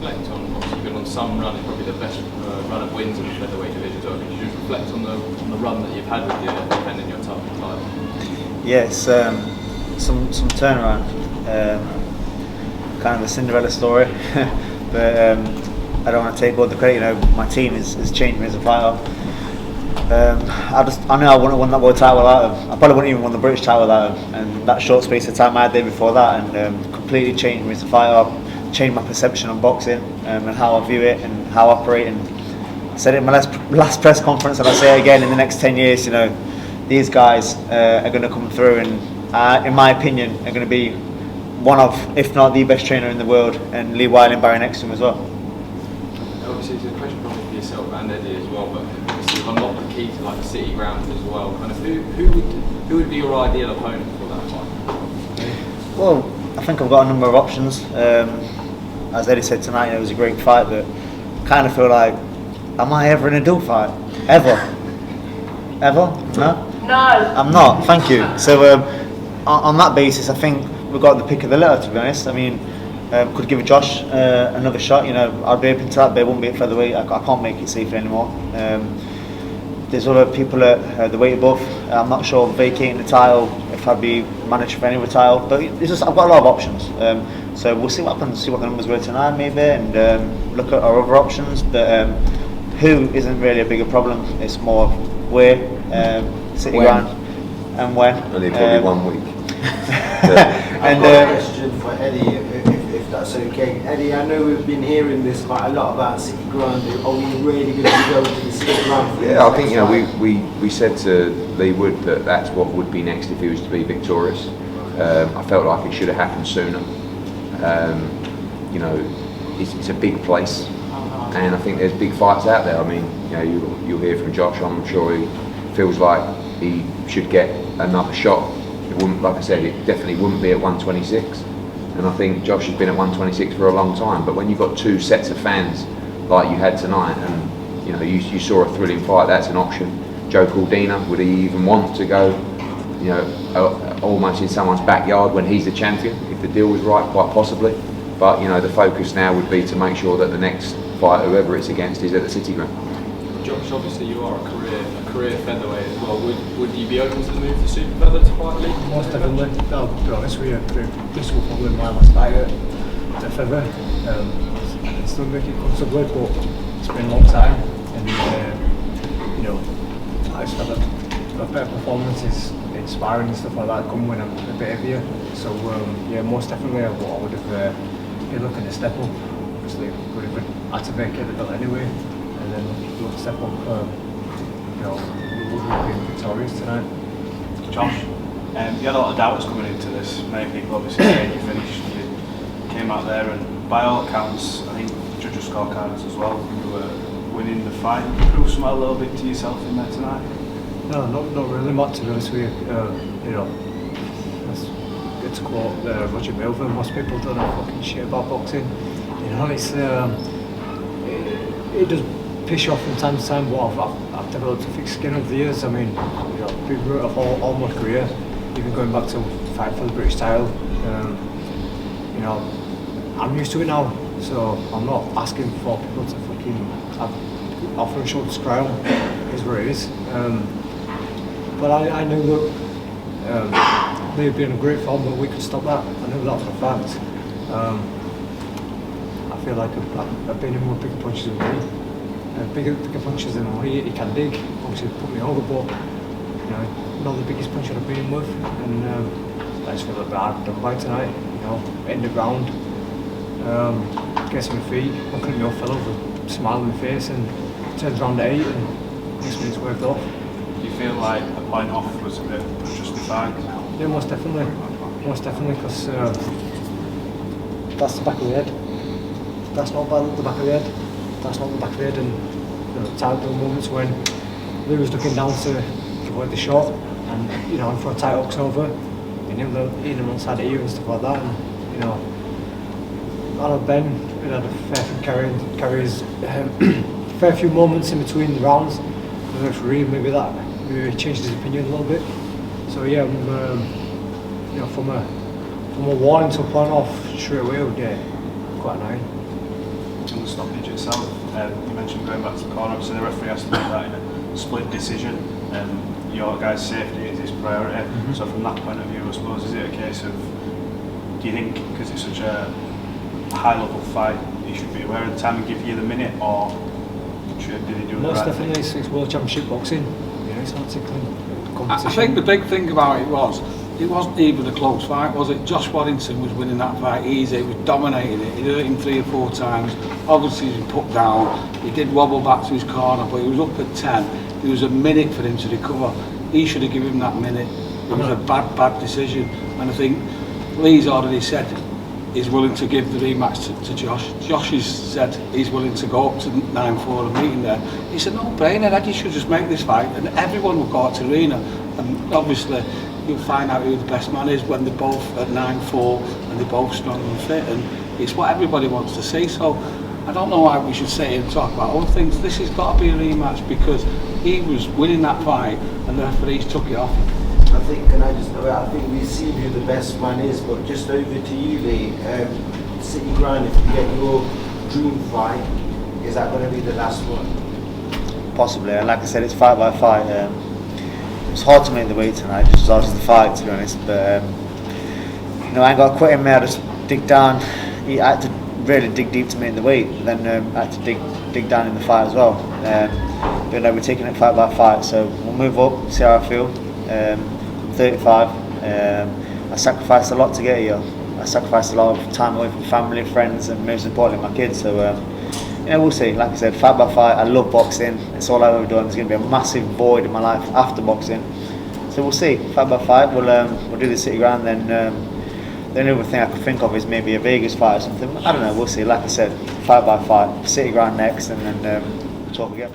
reflect on, obviously you've been on some run, it's probably the best run of wins in the featherweight division, so could you just reflect on the run that you've had with your defending your title? Yes, some turnaround, kind of a Cinderella story, but I don't want to take all the credit. You know, my team has changed me as a fighter. I know I wouldn't have won that world title without him. I probably wouldn't even won the British title without him. And that short space of time I had there before that, and completely changed me as a fighter. Changed my perception on boxing and how I view it and how I operate. And I said it in my last press conference, and I say it again: in the next 10 years, you know, these guys are going to come through, and in my opinion, are going to be one of, if not the best trainer in the world. And LEIGH and Barry next to him as well. Obviously, it's a question probably for yourself and Eddie as well, but obviously you've unlocked the key to like the city ground as well. Kind of who would be your ideal opponent for that fight? Well, I think I've got a number of options. As Eddie said tonight, it was a great fight, but I kind of feel like, am I ever in a dual fight? Ever? No? No. I'm not, thank you. So on that basis, I think we've got the pick of the litter, to be honest. I mean, could give Josh another shot, you know, I'd be open to that, but it won't be at featherweight. I can't make it safer anymore. There's other people at the weight above. I'm not sure vacating the title if I'd be manager for any other title, but it's just, I've got a lot of options. So we'll see what happens, see what the numbers were tonight maybe, and look at our other options. But who isn't really a bigger problem. It's more where, city ground, and when. Only probably 1 week. I've got a question for Eddie, if that's okay. Eddie, I know we've been hearing this quite a lot about City Ground. Are we really going to go to the City Ground? Yeah, I think, you know, we said to Lee Wood that that's what would be next if he was to be victorious. I felt like it should have happened sooner. You know, it's a big place, and I think there's big fights out there. I mean, you know, you'll hear from Josh. I'm sure he feels like he should get another shot. It wouldn't, like I said, it definitely wouldn't be at 126. And I think Josh has been at 126 for a long time. But when you've got two sets of fans like you had tonight, and you know you saw a thrilling fight, that's an option. Joe Cordina, would he even want to go, you know, almost in someone's backyard when he's the champion? If the deal was right, quite possibly. But you know, the focus now would be to make sure that the next fight, whoever it's against, is at the City Ground. Josh, obviously you are a career featherweight as well. Would you be open to the move to super feather to fight League? Most definitely. I'll be honest with you, this will probably be my last fight at feather. I can still make it comfortably, but it's been a long time, and you know, I just have a better performance is inspiring and stuff like that come when I'm a bit heavier. So yeah, most definitely I would have been looking to step up. Obviously, would have had to vacate the belt anyway, and then look to step up. You know, we would have been victorious tonight. Josh, you had a lot of doubts coming into this. Many people obviously saying you finished, you came out there, and by all accounts, I think judges' scorecards as well, you were winning the fight. Prove something a little bit to yourself in there tonight? No, not really, Matt, to be honest with you. You know, that's good to quote Roger Milver, most people don't know fucking shit about boxing. You know, it's it does piss you off from time to time, but I've developed a thick skin over the years. I mean, you know, been root of all my career, even going back to fight for the British title. You know, I'm used to it now, so I'm not asking for people to fucking offer a shoulder to cry on. It is what it is. But I knew that they'd been in a great form, but we could stop that. I knew that for a fact. I feel like I've been in more bigger punches than me. Bigger punches than he can dig. Obviously, put me over, but you know, not the biggest punch I've been in with. And I just feel like I've done by tonight. You know, in the ground, gets on my feet, looking at me old fellow, smiling on my face, and turns around to 8 and makes me it's worked off. Do you feel like a point off was a bit justified? Yeah, most definitely, because that's the back of the head. That's not the back of the head. That's not the back of the head. And you know, title moments when Lou was looking down to give away the shot, and you know, and for a tight hooks over, and him outside the ear and stuff like that. And you know, I know Ben had a fair few carries, fair few moments in between the rounds. The referee maybe changed his opinion a little bit. So yeah, you know, from a warning to a point off straight away, would quite annoying. in the stoppage itself. You mentioned going back to the corner, so the referee has to make that in a split decision. Your guy's safety is his priority. So from that point of view, I suppose, is it a case of, do you think, because it's such a high-level fight, he should be aware of the time and give you the minute, or did he do Most the right definitely, thing? it's World Championship boxing. Yeah, it's not particularly competition. I think the big thing about it wasn't even a close fight, was it? Josh Waddington was winning that fight easy, he was dominating it, he hurt him 3 or 4 times, obviously he's been put down, he did wobble back to his corner, but he was up at 10, there was a minute for him to recover, he should have given him that minute. It was a bad decision, and I think Leigh's already said he's willing to give the rematch to Josh. Josh has said he's willing to go up to 9-4 and meet him there. It's a no-brainer, Eddie should just make this fight and everyone will go out to arena, and obviously you'll find out who the best man is when they're both at 9-4 and they're both strong and fit, and it's what everybody wants to see. So I don't know why we should sit here and talk about other things. This has got to be a rematch because he was winning that fight and the referees took it off. I think, I think we've seen who the best man is, but just over to you, Leigh. City Ground, if you get your dream fight, is that going to be the last one? Possibly, and like I said, it's fight by fight. It's hard to make the weight tonight, just as the fight, to be honest. But I ain't got to quit him there. I just dig down. I had to really dig deep to make the weight. But then I had to dig down in the fight as well. But we're taking it fight by fight, so we'll move up, see how I feel. I'm 35. I sacrificed a lot to get here. I sacrificed a lot of time away from family, friends, and most importantly, my kids. So we'll see. Like I said, fight by fight. I love boxing. It's all I've ever done. There's going to be a massive void in my life after boxing. So we'll see. Fight by fight. We'll do the City Ground. Then the only other thing I could think of is maybe a Vegas fight or something. I don't know. We'll see. Like I said, fight by fight. City Ground next, and then talk again.